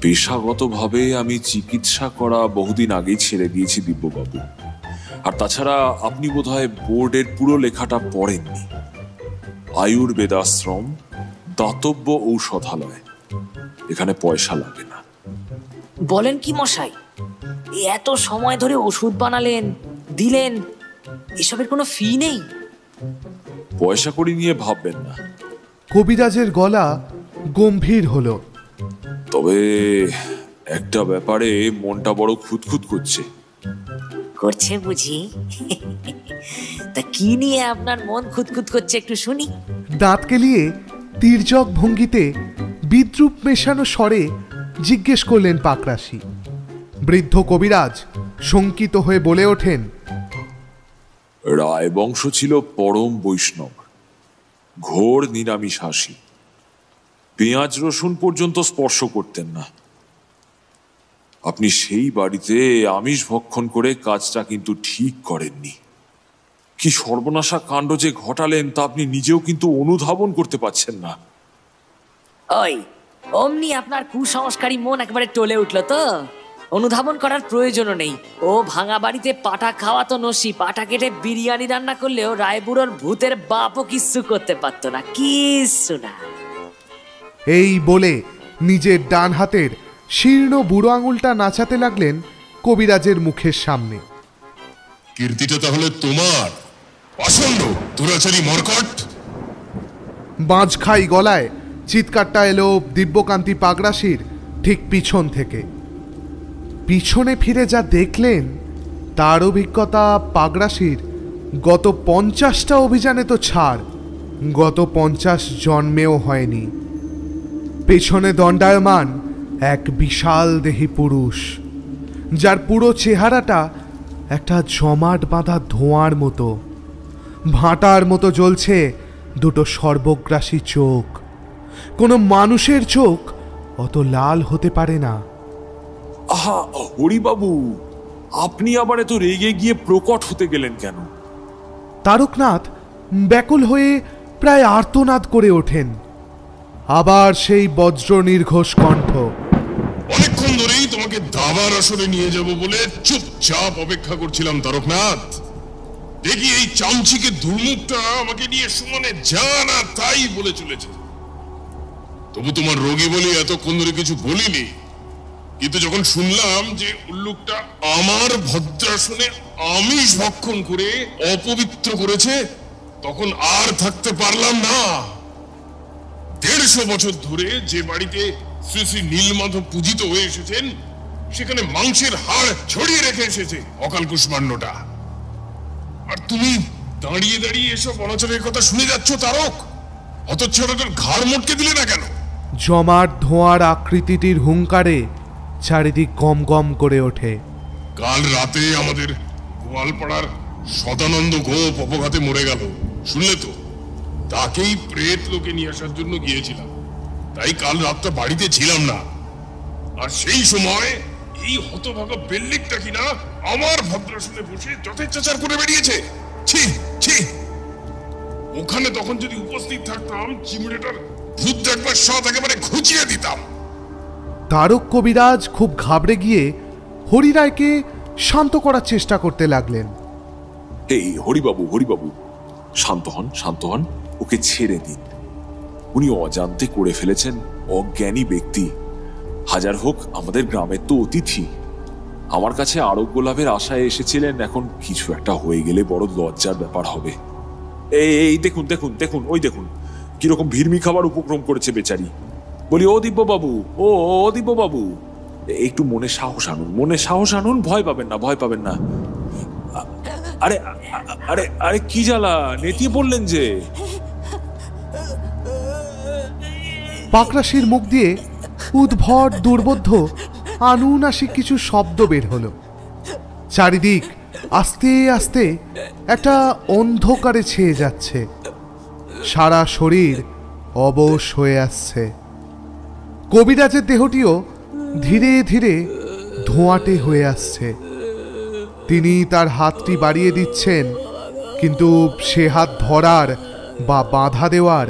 পেশাগতভাবে আমি চিকিৎসা করা বহুদিন আগেই ছেড়ে দিয়েছি দিব্যবাবু। আর তাছাড়া আপনি বোধহয় বোর্ডের পুরো লেখাটা পড়েননি। আয়ুর্বেদাশ্রম, দাতব্য ঔষধালয়, এখানে পয়সা লাগে না। বলেন কি মশাই, এত সময় ধরে ওষুধ বানালেন দিলেন, এসবের কোনো ফি নেই? পয়সা করি নিয়ে ভাববেন না। কবিরাজের গলা গম্ভীর হলো। তবে একটা ব্যাপারে মনটা বড় খুঁতখুত করছে। করছে বুঝি? তা কি নিয়ে আপনার মন খুঁতখুত করছে একটু শুনি। দাঁত কেলিয়ে তির্যক ভঙ্গিতে বিদ্রুপ মেশানো স্বরে জিজ্ঞেস করলেন পাকরাশি। বৃদ্ধ কবিরাজ শঙ্কিত হয়ে বলে ওঠেন, রায়বংশ ছিল পরম বৈষ্ণব, ঘোর নিরামিষাশী, পেঁয়াজ রসুন পর্যন্ত স্পর্শ করতেন না। আপনি সেই বাড়িতে আমিষ ভক্ষণ করে কাজটা কিন্তু ঠিক করেননি। কি সর্বনাশা কাণ্ড যে ঘটালেন তা আপনি নিজেও কিন্তু অনুধাবন করতে পারছেন না। ওই অমনি আপনার কুসংস্কারী মন একেবারে টলে উঠলো তো? অনুধাবন করার প্রয়োজনও নেই। ও ভাঙা বাড়িতে পাটা খাওয়া তো নসি, পাটা কেটে বিরিয়ানি রান্না করলেও রায়বুড়োর ভূতের বাপও কিচ্ছু করতে পারতো না, কিচ্ছু না। এই বলে নিজের ডান হাতের শীর্ণ বুড়ো আঙুলটা নাচাতে লাগলেন কবিরাজের মুখের সামনে। কীর্তিটা তাহলে তোমার? পাষণ্ড দুরাচারী মরকট! বাঁচখাই গলায় চিৎকারটা এলো দিব্যকান্তি পাকরাশির ঠিক পিছন থেকে। পিছনে ফিরে যা দেখলেন তার অভিজ্ঞতা পাকরাশির গত 50টা অভিযানে তো ছাড়, গত 50 জন্মেও হয়নি। পেছনে দণ্ডায়মান এক বিশাল দেহী পুরুষ, যার পুরো চেহারাটা একটা জমাট বাঁধা ধোঁয়ার মতো, ভাঁটার মতো জ্বলছে দুটো সর্বগ্রাসী চোখ। কোনো মানুষের চোখ অত লাল হতে পারে না। আহা হরিবাবু, আপনি আবার এত রেগে গিয়ে প্রকট হতে গেলেন কেন? তারকনাথ ব্যাকুল হয়ে প্রায় আর্তনাদ করে ওঠেন। আবার সেই বজ্র নির্ঘোষ কণ্ঠ, অনেকক্ষণ ধরেই তোমাকে দাবার আসরে নিয়ে যাব বলে চুপচাপ অপেক্ষা করছিলাম তারকনাথ। দেখি এই চামচিকে দুর্মুখটা আমাকে নিয়ে সুমনে যা না তাই বলে চলেছে। তবু তোমার রোগী বলে এতক্ষণ ধরে কিছু বলিনি, কিন্তু যখন শুনলাম যে উল্লুকটা আমার ভদ্রাসনে আমিষ ভক্ষণ করে অপবিত্র করেছে, তখন আর থাকতে পারলাম না। 150 বছর ধরে যে বাড়িতে শ্রী শ্রী নীলমাধব পূজিত হয়ে এসেছেন, সেখানে মাংসের হাড় ছড়িয়ে রেখে এসেছে অকাল কুষ্মান্ডটা। আর তুমি দাঁড়িয়ে দাঁড়িয়ে এসব অনাচারের কথা শুনে যাচ্ছ তারক? হতচ্ছাড়াটার ঘাড় মটকে দিলে না কেন? জমাট ধোঁয়ার আকৃতিটির হুঙ্কারে চারিদিক গম গম করে ওঠে। কাল রাতে আমাদের গোয়ালপাড়ার সদানন্দ গোপ অপঘাতে মরে গেল, শুনলে তো? তাকেই প্রেত লোকে নিয়ে আসার জন্য গিয়েছিলাম, তাই কাল রাতটা বাড়িতে ছিলাম না। আর সেই সময় এই হতভাগা বেল্লিকটা কিনা আমার ভদ্রাসনে বসে যথেচ্ছাচার করে বেরিয়েছে। ছি ছি! ওখানে তখন যদি উপস্থিত থাকতাম, চিমড়েটার ভূত দেখবার স্বাদ একেবারে ঘুচিয়ে দিতাম। তারক কবিরাজ খুব ঘাবড়ে গিয়ে হরিরায়কে শান্ত করার চেষ্টা করতে লাগলেন। এই হরিবাবু, হরিবাবু, শান্ত হন, শান্ত হন, ওকে ছেড়ে দিন। উনি অজান্তে করে ফেলেছেন, অজ্ঞানী ব্যক্তি। হাজার হোক আমাদের গ্রামের তো অতিথি। আমার কাছে আরোগ্য লাভের আশায় এসেছিলেন, এখন কিছু একটা হয়ে গেলে বড় লজ্জার ব্যাপার হবে। এই দেখুন দেখুন দেখুন, ওই দেখুন কিরকম ভিড়মি খাবার উপক্রম করেছে বেচারি। বলি, ও দিব্যবাবু, ও দিব্যবাবু, একটু মনে সাহস আনুন, মনে সাহস আনুন, ভয় পাবেন না, ভয় পাবেন না। আরে আরে আরে কি জ্বালা, নেতিয়ে পড়লেন যে? পাকরাশির মুখ দিয়ে উদ্ভট দুর্বোধ্য আনুনাসিক কিছু শব্দ বের হলো। চারিদিক আস্তে আস্তে একটা অন্ধকারে ছেয়ে যাচ্ছে। সারা শরীর অবশ হয়ে আসছে। কবিরাজের দেহটিও ধীরে ধীরে ধোঁয়াটে হয়ে আসছে। তিনি তার হাতটি বাড়িয়ে দিচ্ছেন, কিন্তু সে হাত ধরার বা বাধা দেওয়ার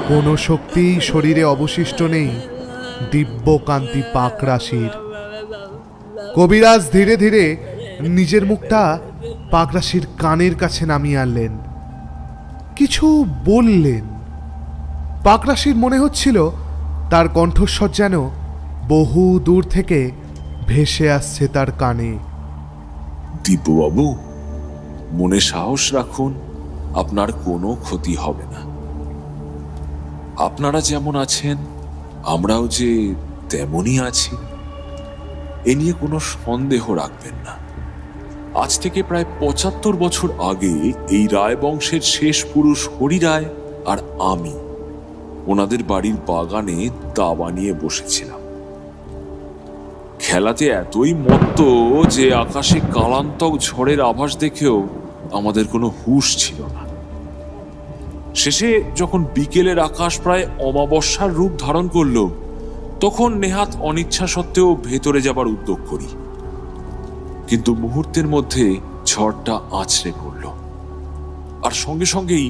কোনো শক্তিই শরীরে অবশিষ্ট নেই দিব্যকান্তি পাকরাশির। কবিরাজ ধীরে ধীরে নিজের মুখটা পাকরাশির কানের কাছে নামিয়ে আনলেন, কিছু বললেন। পাকরাশির মনে হচ্ছিল তার কণ্ঠস্বর যেন বহু দূর থেকে ভেসে আসছে তার কানে। দিব্যবাবু, মনে সাহস রাখুন, আপনার কোনো ক্ষতি হবে না। আপনারা যেমন আছেন, আমরাও যে তেমনই আছি, এ নিয়ে কোনো সন্দেহ রাখবেন না। আজ থেকে প্রায় 75 বছর আগে এই রায় বংশের শেষ পুরুষ হরিরায় আর আমি ওনাদের বাড়ির বাগানে দাবা নিয়ে বসেছিলাম। খেলাতে এতই মত্ত যে আকাশে কালান্তক ঝড়ের আভাস দেখেও আমাদের কোনো হুঁশ ছিল না। শেষে যখন বিকেলের আকাশ প্রায় অমাবস্যার রূপ ধারণ করল, তখন নেহাত অনিচ্ছা সত্ত্বেও ভেতরে যাবার উদ্যোগ করি, কিন্তু মুহূর্তের মধ্যে ঝড়টা আছড়ে পড়ল, আর সঙ্গে সঙ্গেই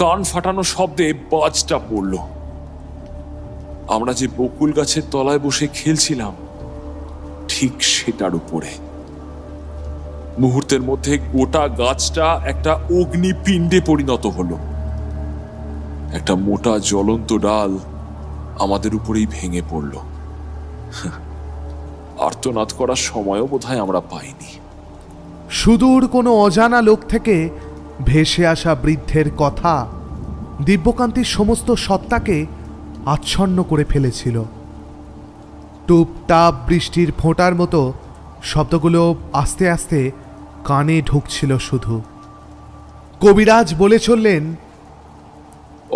কান ফাটানো শব্দে বাজটা পড়ল। আমরা যে বকুল গাছের তলায় বসে খেলছিলাম, ঠিক সেটার উপরে। মুহূর্তের মধ্যে গোটা গাছটা একটা অগ্নিপিণ্ডে পরিণত হলো। একটা মোটা জ্বলন্ত ডাল আমাদের উপরেই ভেঙে পড়ল। আর্তনাদ করার সময়ও বোধহয় আমরা পাইনি। সুদূর কোনো অজানা লোক থেকে ভেসে আসা বৃদ্ধের কথা দিব্যকান্তির সমস্ত সত্তাকে আচ্ছন্ন করে ফেলেছিল। টুপটাপ বৃষ্টির ফোঁটার মতো শব্দগুলো আস্তে আস্তে কানে ঢুকছিল শুধু। কবিরাজ বলে চললেন,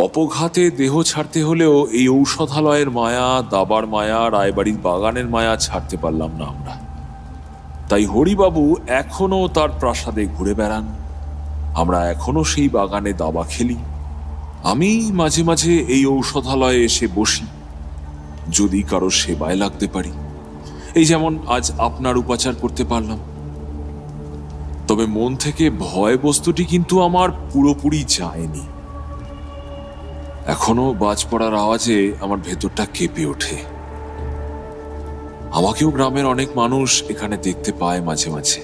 অপঘাতে দেহ ছাড়তে হলেও এই ঔষধালয়ের মায়া, দাবার মায়া, রায়বাড়ির বাগানের মায়া ছাড়তে পারলাম না আমরা। তাই হরিবাবু এখনো তার প্রাসাদে ঘুরে বেড়ান, আমরা এখনো সেই বাগানে দাবা খেলি। আমি মাঝে মাঝে এই ঔষধালয়ে এসে বসি, যদি কারো সেবায় লাগতে পারি। এই যেমন আজ আপনার উপাচার করতে পারলাম। তবে মন থেকে ভয় বস্তুটি কিন্তু আমার পুরোপুরি যায়নি। এখনো বাজ পড়ার আওয়াজে আমার ভেতরটা কেঁপে ওঠে। আমাকেও গ্রামের অনেক মানুষ এখানে দেখতে পায় মাঝে মাঝে।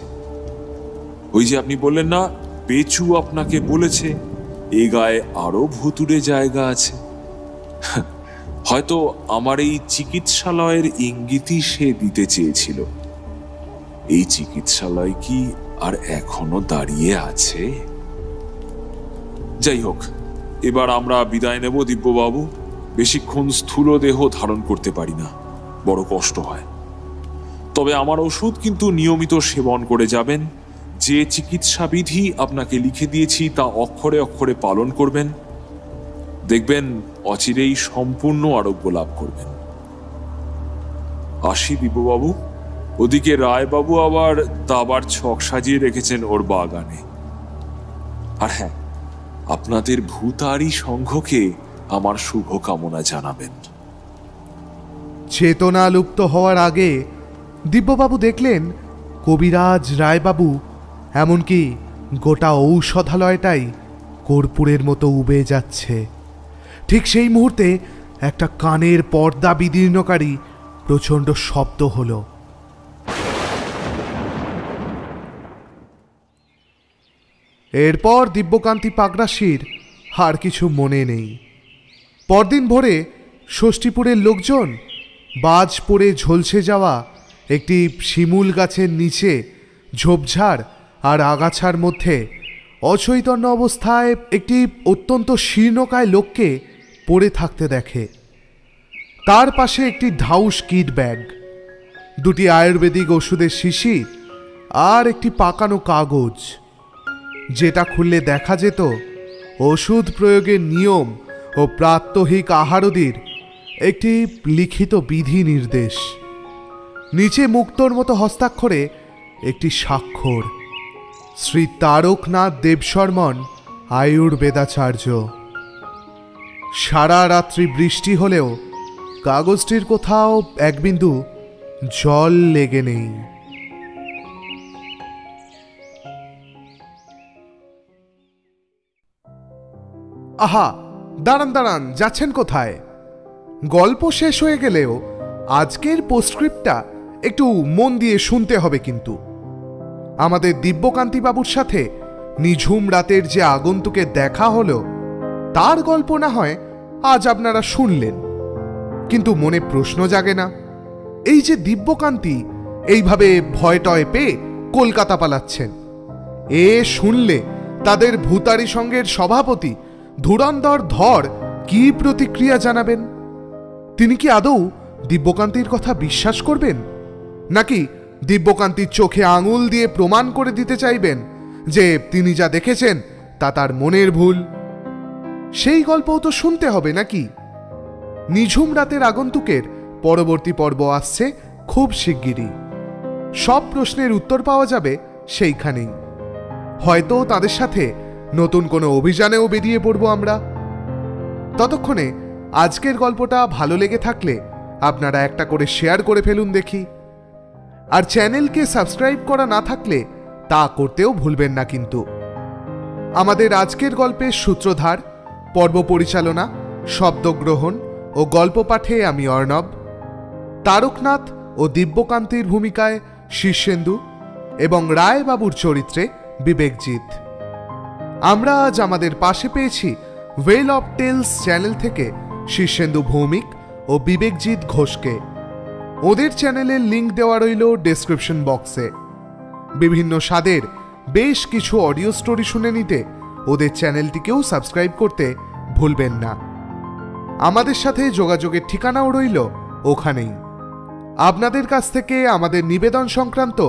ওই যে আপনি বললেন না, পেঁচু আপনাকে বলেছে এ গায়ে আরো ভুতুড়ে জায়গা আছে। হয়তো আমার এই চিকিৎসালয়ের ইঙ্গিতই সে দিতে চেয়েছিল। এই চিকিৎসালয় কি আর এখনো দাঁড়িয়ে আছে? যাই হোক, এবার আমরা বিদায় নেব দিব্যবাবু। বেশিক্ষণ স্থূল দেহ ধারণ করতে পারি না, বড় কষ্ট হয়। তবে আমার ওষুধ কিন্তু নিয়মিত সেবন করে যাবেন। যে চিকিৎসা বিধি আপনাকে লিখে দিয়েছি তা অক্ষরে অক্ষরে পালন করবেন। দেখবেন অচিরেই সম্পূর্ণ আরোগ্য লাভ করবেন। আসি দিব্যবাবু। ওদিকে রায়বাবু আবার দাবার ছক সাজিয়ে রেখেছেন ওর বাগানে। আর হ্যাঁ, আপনাদের ভূতারি সংঘকে আমার শুভ কামনা জানাবেন। চেতনা লুপ্ত হওয়ার আগে দিব্যবাবু দেখলেন কবিরাজ রায়বাবু, এমনকি গোটা ঔষধালয়টাই কর্পূরের মতো উবে যাচ্ছে। ঠিক সেই মুহূর্তে একটা কানের পর্দা বিদীর্ণকারী প্রচণ্ড শব্দ হলো। এরপর দিব্যকান্তি পাগড়াশির আর কিছু মনে নেই। পরদিন ভোরে ষষ্ঠীপুরের লোকজন বাজ পড়ে ঝলসে যাওয়া একটি শিমুল গাছের নিচে ঝোপঝাড় আর আগাছার মধ্যে অচৈতন্য অবস্থায় একটি অত্যন্ত শীর্ণকায় লোককে পড়ে থাকতে দেখে। তার পাশে একটি ঢাউস কিট ব্যাগ, দুটি আয়ুর্বেদিক ওষুধের শিশি আর একটি পাকানো কাগজ, যেটা খুললে দেখা যেত ওষুধ প্রয়োগের নিয়ম ও প্রাত্যহিক আহারাদির একটি লিখিত বিধি নির্দেশ। নিচে মুক্তোর মতো হস্তাক্ষরে একটি স্বাক্ষর, শ্রী তারকনাথ দেবশর্মন, আয়ুর্বেদাচার্য। সারা রাত্রি বৃষ্টি হলেও কাগজটির কোথাও এক বিন্দু জল লেগে নেই। আহা, দাঁড়ান দাঁড়ান, যাচ্ছেন কোথায়? গল্প শেষ হয়ে গেলেও আজকের পোস্টস্ক্রিপ্টটা একটু মন দিয়ে শুনতে হবে কিন্তু। আমাদের দিব্যকান্তিবাবুর সাথে নিঝুম রাতের যে আগন্তুকের দেখা হলো তার গল্প না হয় আজ আপনারা শুনলেন, কিন্তু মনে প্রশ্ন জাগে না, এই যে দিব্যকান্তি এইভাবে ভয় টয় পেয়ে কলকাতা পালাচ্ছেন, এ শুনলে তাদের ভূতারি সংঘের সভাপতি ধুরন্ধর ধর কি প্রতিক্রিয়া জানাবেন? তিনি কি আদৌ দিব্যকান্তির কথা বিশ্বাস করবেন, নাকি দিব্যকান্তির চোখে আঙুল দিয়ে প্রমাণ করে দিতে চাইবেন যে তিনি যা দেখেছেন তা তার মনের ভুল? সেই গল্পও তো শুনতে হবে নাকি? নিঝুম রাতের আগন্তুকের পরবর্তী পর্ব আসছে খুব শিগগিরই। সব প্রশ্নের উত্তর পাওয়া যাবে সেইখানেই। হয়তো তাদের সাথে নতুন কোনো অভিযানেও বেরিয়ে পড়ব আমরা। ততক্ষণে আজকের গল্পটা ভালো লেগে থাকলে আপনারা একটা করে শেয়ার করে ফেলুন দেখি। আর চ্যানেলকে সাবস্ক্রাইব করা না থাকলে তা করতেও ভুলবেন না কিন্তু। আমাদের আজকের গল্পের সূত্রধার, পর্ব পরিচালনা, শব্দগ্রহণ ও গল্প পাঠে আমি অর্ণব। তারকনাথ ও দিব্যকান্তির ভূমিকায় শীর্ষেন্দু এবং রায়বাবুর চরিত্রে বিবেকজিৎ। আমরা আজ আমাদের পাশে পেয়েছি ওয়েল অফ টেলস চ্যানেল থেকে শীর্ষেন্দু ভৌমিক ও বিবেকজিৎ ঘোষকে। ওদের চ্যানেলের লিঙ্ক দেওয়া রইল ডেসক্রিপশন বক্সে। বিভিন্ন স্বাদের বেশ কিছু অডিও স্টোরি শুনে নিতে ওদের চ্যানেলটিকেও সাবস্ক্রাইব করতে ভুলবেন না। আমাদের সাথে যোগাযোগের ঠিকানাও রইল ওখানেই। আপনাদের কাছ থেকে আমাদের নিবেদন সংক্রান্ত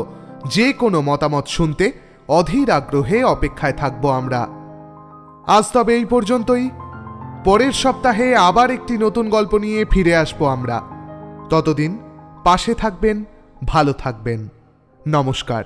যে কোনো মতামত শুনতে অধীর আগ্রহে অপেক্ষায় থাকব আমরা। আজ তবে এই পর্যন্তই। পরের সপ্তাহে আবার একটি নতুন গল্প নিয়ে ফিরে আসবো আমরা। ততদিন পাশে থাকবেন, ভালো থাকবেন। নমস্কার।